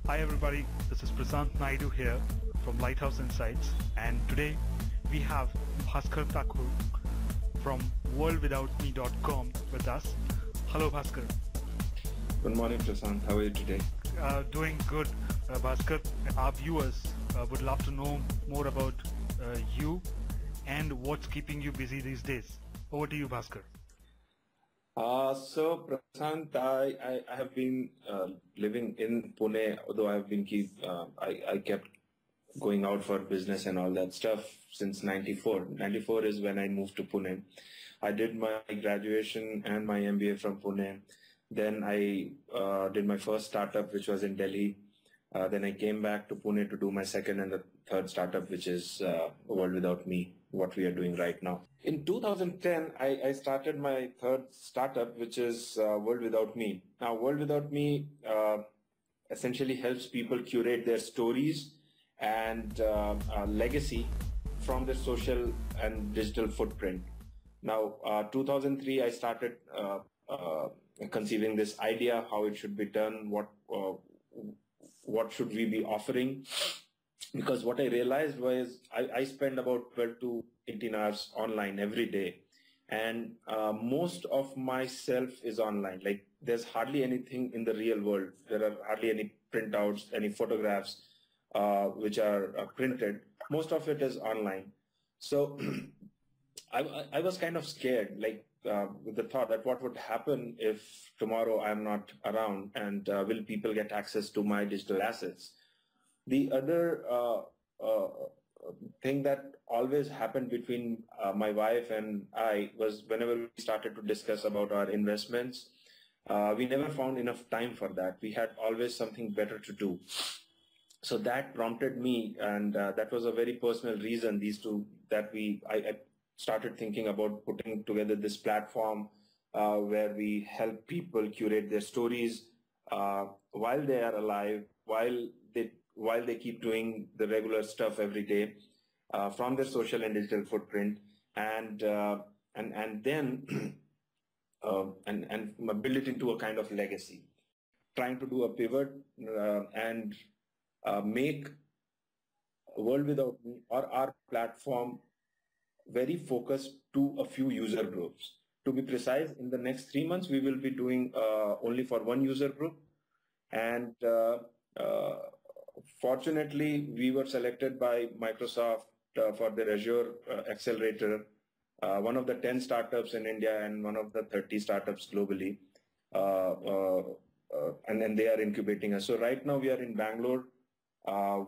Hi everybody, this is Prasant Naidu here from Lighthouse Insights, and today we have Bhaskar Thakur from WorldWithoutMe.com with us. Hello Bhaskar. Good morning, Prasant. How are you today? Doing good, Bhaskar. Our viewers would love to know more about you and what's keeping you busy these days. Over to you, Bhaskar. So Prasant, I have been living in Pune, although I kept going out for business and all that stuff since 94. 94 is when I moved to Pune. I did my graduation and my MBA from Pune. Then I did my first startup, which was in Delhi. Then I came back to Pune to do my second and the third startup, which is World Without Me, what we are doing right now. In 2010, I started my third startup, which is World Without Me. Now, World Without Me essentially helps people curate their stories and legacy from their social and digital footprint. Now, 2003, I started conceiving this idea, how it should be done, what should we be offering. Because what I realized was I spend about 12 to 18 hours online every day. And most of myself is online. Like there's hardly anything in the real world. There are hardly any printouts, any photographs which are printed. Most of it is online. So I was kind of scared, like with the thought that what would happen if tomorrow I'm not around, and will people get access to my digital assets? The other thing that always happened between my wife and I was whenever we started to discuss about our investments, we never found enough time for that. We had always something better to do. So that prompted me, and that was a very personal reason, I started thinking about putting together this platform where we help people curate their stories while they are alive, while they keep doing the regular stuff every day from their social and digital footprint, and then build it into a kind of legacy. Trying to do a pivot and make World Without Me or our platform very focused to a few user groups. To be precise, in the next 3 months, we will be doing only for one user group. And fortunately, we were selected by Microsoft for their Azure Accelerator, one of the 10 startups in India and one of the 30 startups globally. And then they are incubating us. So right now we are in Bangalore,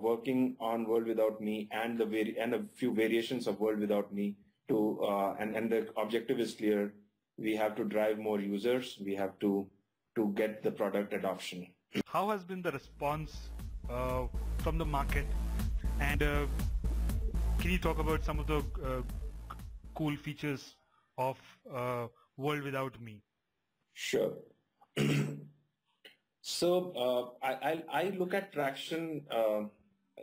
working on World Without Me and a few variations of World Without Me. And the objective is clear. We have to drive more users. We have to get the product adoption. How has been the response from the market, and can you talk about some of the cool features of World Without Me? Sure. So I look at traction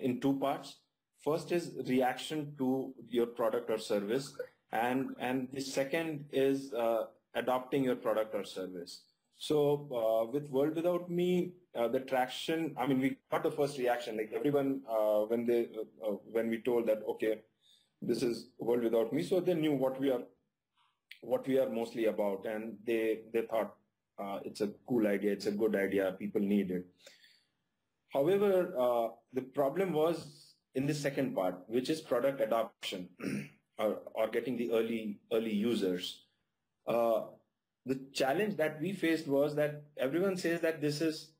in two parts. First is reaction to your product or service, and the second is adopting your product or service. So with World Without Me, the traction, I mean, we got the first reaction, like everyone, when we told that, okay, this is World Without Me, so they knew what we are mostly about, and they thought it's a cool idea, it's a good idea, people need it. However, the problem was in the second part, which is product adoption or getting the early users. The challenge that we faced was that everyone says that this is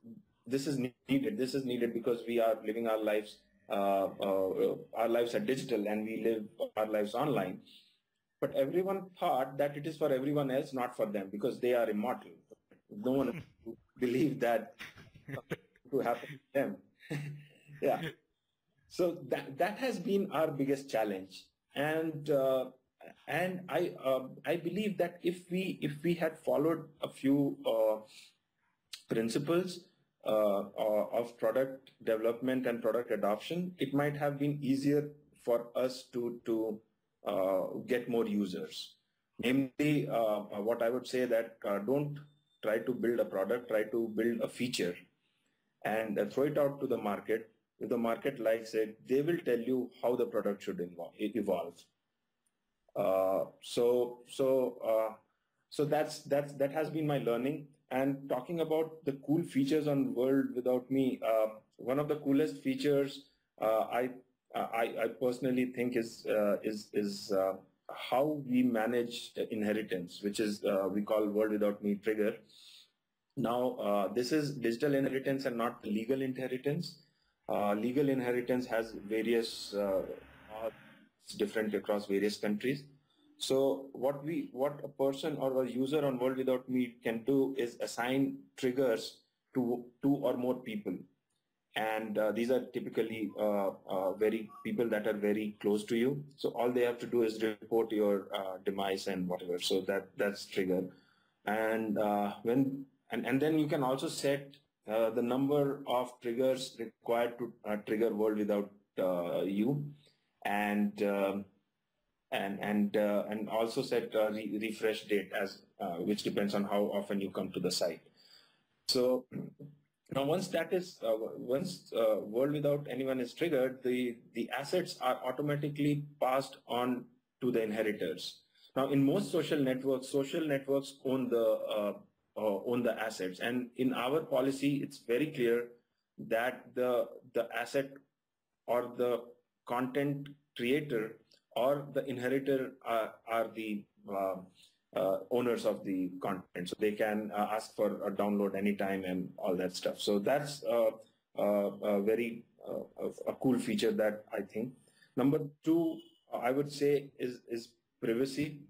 needed because we are living our lives are digital and we live our lives online. But everyone thought that it is for everyone else, not for them, because they are immortal. No one believed that to happen to them. Yeah. So that has been our biggest challenge. And I believe that if we had followed a few principles of product development and product adoption, it might have been easier for us to get more users. Namely, what I would say that don't try to build a product, try to build a feature. and throw it out to the market. If the market likes it, they will tell you how the product should evolve. So that has been my learning. And talking about the cool features on World Without Me, one of the coolest features I personally think is how we manage inheritance, which is we call World Without Me trigger. Now, this is digital inheritance and not legal inheritance. Legal inheritance has various it's different across various countries. So what a person or a user on World Without Me can do is assign triggers to two or more people. And these are typically very people that are very close to you. So all they have to do is report your demise and whatever. So that's trigger. And and then you can also set the number of triggers required to trigger World Without You, and also set a refresh date as which depends on how often you come to the site. So now once that is World Without Anyone is triggered, the assets are automatically passed on to the inheritors. Now in most social networks own the assets, and in our policy it's very clear that the asset or the content creator or the inheritor are the owners of the content, so they can ask for a download anytime and all that stuff. So that's a very a cool feature that I think. Number two, I would say is privacy.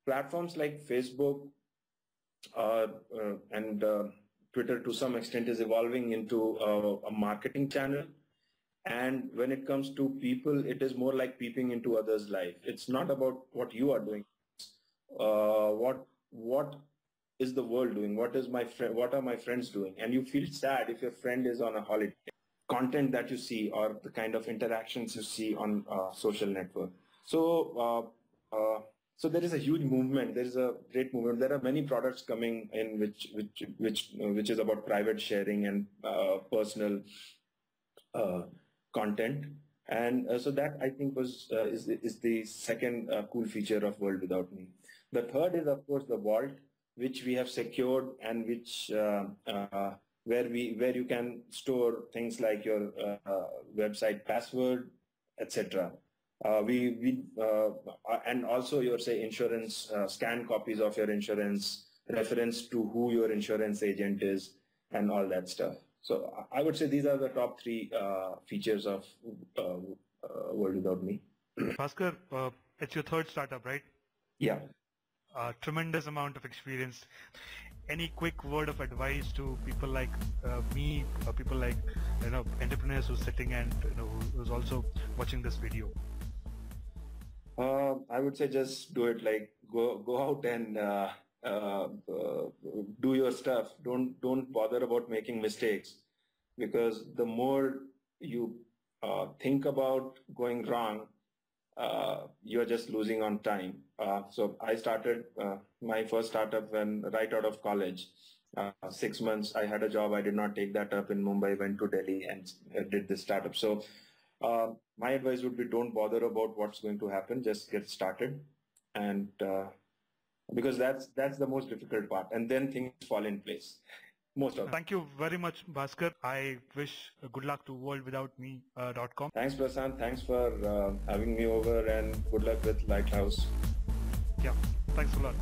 Platforms like Facebook and Twitter to some extent is evolving into a marketing channel. And when it comes to people, it is more like peeping into others' life. It's not about what you are doing. What is the world doing? What are my friends doing? And you feel sad if your friend is on a holiday. Content that you see or the kind of interactions you see on social network. So so there is a huge movement. There is a great movement. There are many products coming in which is about private sharing and personal content. And so that I think is the second cool feature of World Without Me. The third is of course the vault, which we have secured and which where you can store things like your website password, etc. And also your insurance, scanned copies of your insurance, reference to who your insurance agent is, and all that stuff. So I would say these are the top three features of World Without Me. Bhaskar, it's your third startup, right? Yeah. Tremendous amount of experience. Any quick word of advice to people like me, people like entrepreneurs who's sitting and who's also watching this video? I would say just do it. Like go out and do your stuff. Don't bother about making mistakes, because the more you think about going wrong, you're just losing on time. So I started my first startup right out of college. 6 months, I had a job. I did not take that up in Mumbai, went to Delhi and did this startup. So my advice would be don't bother about what's going to happen. Just get started. And because that's the most difficult part. And then things fall in place. Most of them. Thank you very much, Bhaskar. I wish good luck to worldwithoutme.com. Thanks, Prasant. Thanks for having me over, and good luck with Lighthouse. Yeah, thanks a lot.